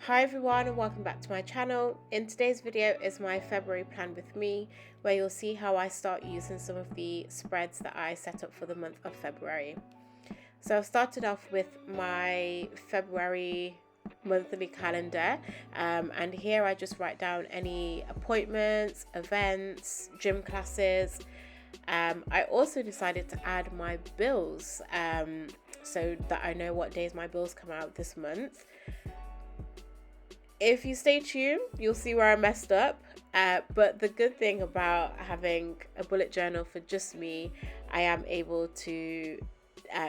Hi everyone and welcome back to my channel. In today's video is my February plan with me, where you'll see how I start using some of the spreads that I set up for the month of February. So I've started off with my February monthly calendar, and here I just write down any appointments, events, gym classes. I also decided to add my bills so that I know what days my bills come out this month. If you stay tuned, you'll see where I messed up. But the good thing about having a bullet journal for just me, I am able to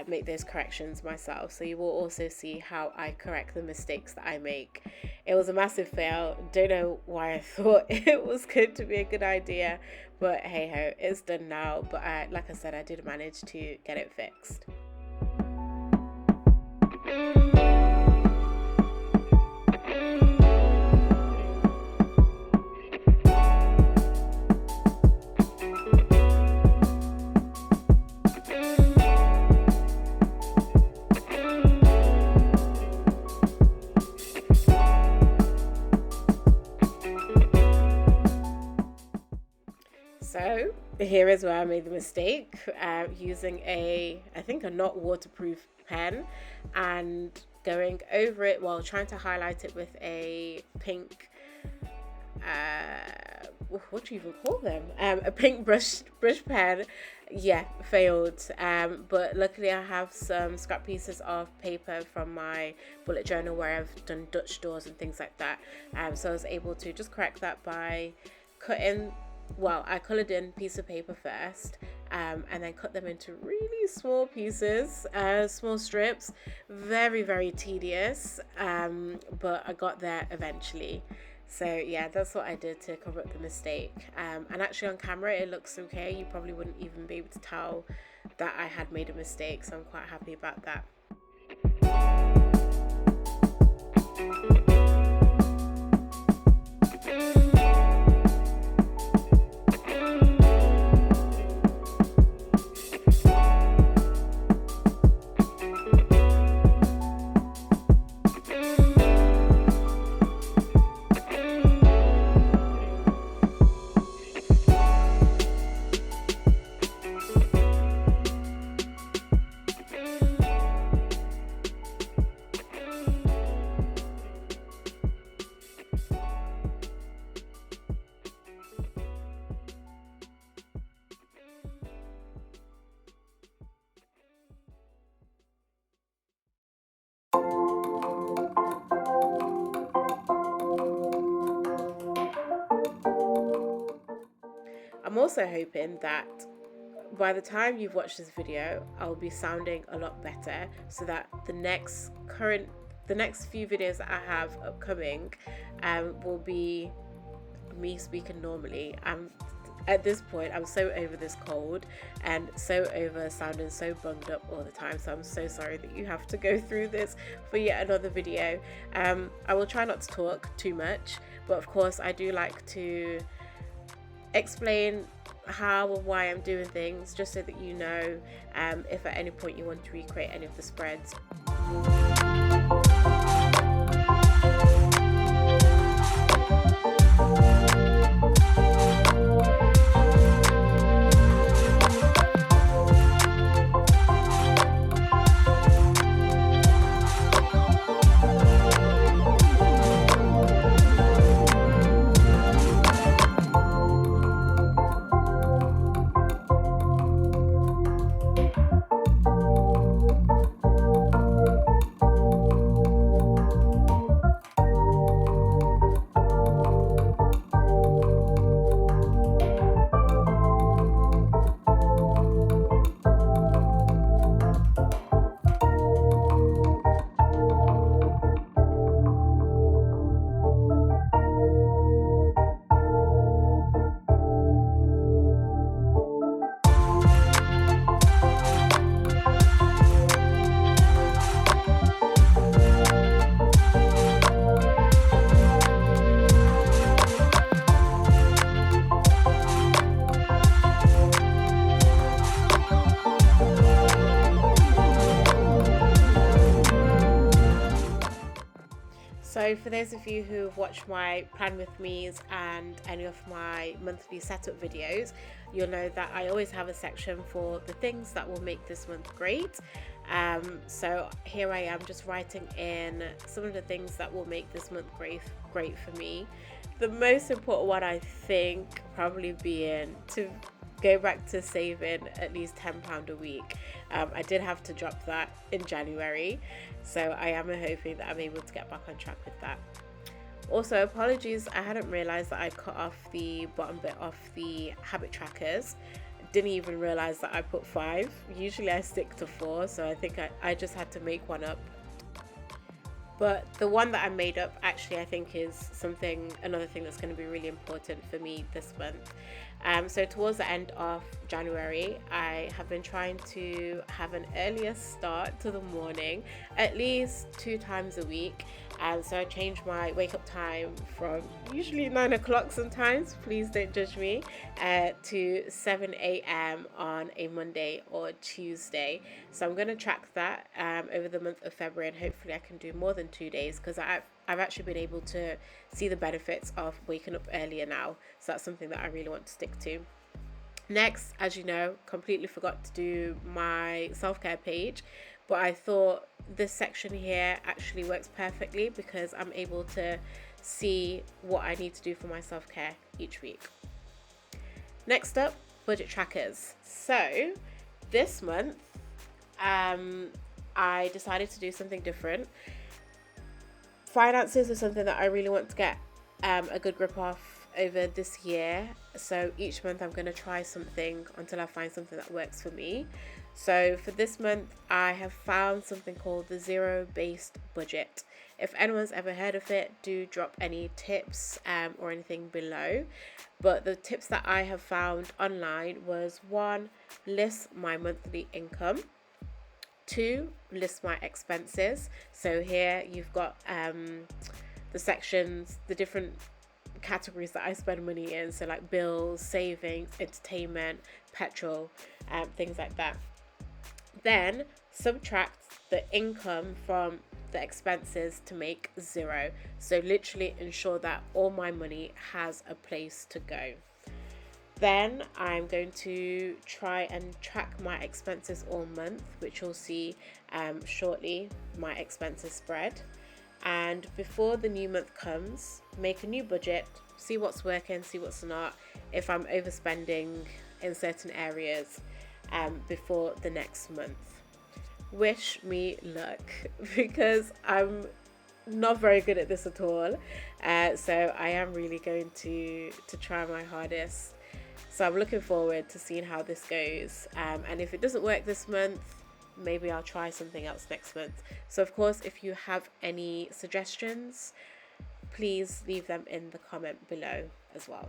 make those corrections myself. So you will also see how I correct the mistakes that I make. It was a massive fail. Don't know why I thought it was going to be a good idea, but hey ho, it's done now. But like I said, I did manage to get it fixed. So here is where I made the mistake, using I think a not waterproof pen and going over it while trying to highlight it with a pink, what do you even call them? A pink brush pen. Yeah, failed. But luckily I have some scrap pieces of paper from my bullet journal where I've done Dutch doors and things like that. So I was able to just correct that by cutting. Well, I coloured in piece of paper first, and then cut them into really small pieces, small strips. Very, very tedious, but I got there eventually. So yeah, that's what I did to cover up the mistake. And actually on camera it looks okay. You probably wouldn't even be able to tell that I had made a mistake, so I'm quite happy about that. I'm also hoping that by the time you've watched this video, I'll be sounding a lot better, so that the next few videos that I have upcoming will be me speaking normally. At this point, I'm so over this cold and so over sounding so bunged up all the time. So I'm so sorry that you have to go through this for yet another video. I will try not to talk too much, but of course I do like to explain how or why I'm doing things, just so that you know if at any point you want to recreate any of the spreads. So for those of you who've watched my plan with me's and any of my monthly setup videos, you'll know that I always have a section for the things that will make this month great. So here I am just writing in some of the things that will make this month great for me. The most important one, I think, probably being to go back to saving at least £10 a week. I did have to drop that in January, so I am hoping that I'm able to get back on track with that. Also, apologies, I hadn't realized that I cut off the bottom bit of the habit trackers. Didn't even realize that I put 5. Usually I stick to 4, so I think I just had to make one up. But the one that I made up, actually, I think is another thing that's going to be really important for me this month. So towards the end of January, I have been trying to have an earlier start to the morning, at least 2 times a week. So I changed my wake up time from usually 9 o'clock sometimes, please don't judge me, to 7 a.m. on a Monday or Tuesday. So I'm going to track that over the month of February, and hopefully I can do more than 2 days, because I've actually been able to see the benefits of waking up earlier now. So that's something that I really want to stick to. Next, as you know, completely forgot to do my self-care page, but I thought this section here actually works perfectly because I'm able to see what I need to do for my self-care each week. Next up, budget trackers. So this month, I decided to do something different. Finances is something that I really want to get a good grip of over this year. So each month I'm going to try something until I find something that works for me. So for this month, I have found something called the zero-based budget. If anyone's ever heard of it, do drop any tips or anything below. But the tips that I have found online was 1, list my monthly income. 2, list my expenses. So here you've got the sections, the different categories that I spend money in. So like bills, savings, entertainment, petrol, things like that. Then subtract the income from the expenses to make 0. So literally ensure that all my money has a place to go. Then I'm going to try and track my expenses all month, which you'll see shortly, my expenses spread. And before the new month comes, make a new budget, see what's working, see what's not, if I'm overspending in certain areas before the next month. Wish me luck, because I'm not very good at this at all. So I am really going to try my hardest. So I'm looking forward to seeing how this goes. And if it doesn't work this month, maybe I'll try something else next month. So of course, if you have any suggestions, please leave them in the comment below as well.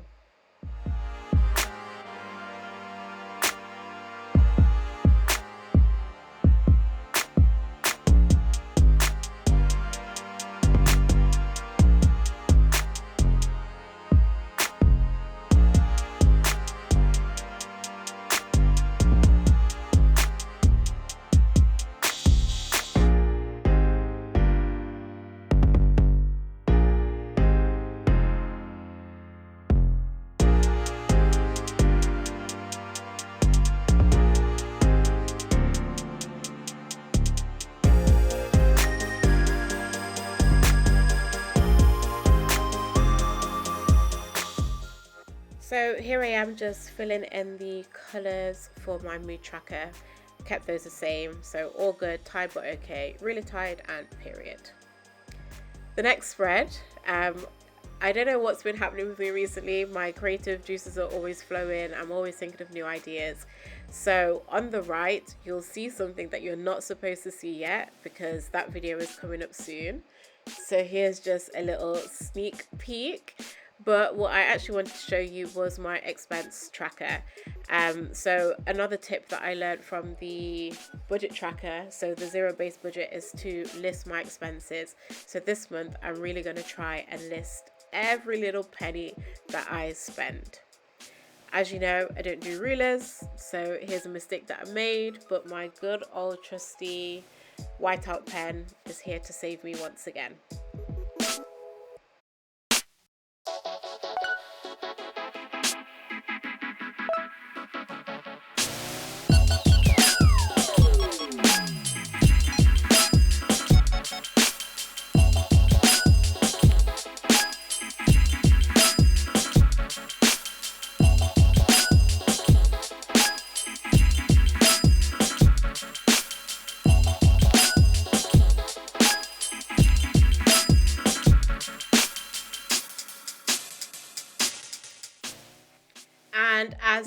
So here I am just filling in the colours for my mood tracker. Kept those the same, so all good, tired but okay, really tired and period. The next spread, I don't know what's been happening with me recently. My creative juices are always flowing. I'm always thinking of new ideas. So on the right, you'll see something that you're not supposed to see yet, because that video is coming up soon. So here's just a little sneak peek. But what I actually wanted to show you was my expense tracker. So another tip that I learned from the budget tracker, so the zero-based budget, is to list my expenses. So this month I'm really going to try and list every little penny that I spend. As you know, I don't do rulers, so here's a mistake that I made, but my good old trusty whiteout pen is here to save me once again.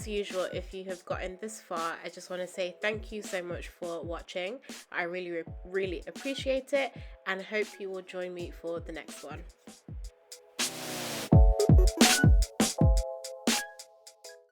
usual, if you have gotten this far, I just want to say thank you so much for watching. I really, really appreciate it, and hope you will join me for the next one.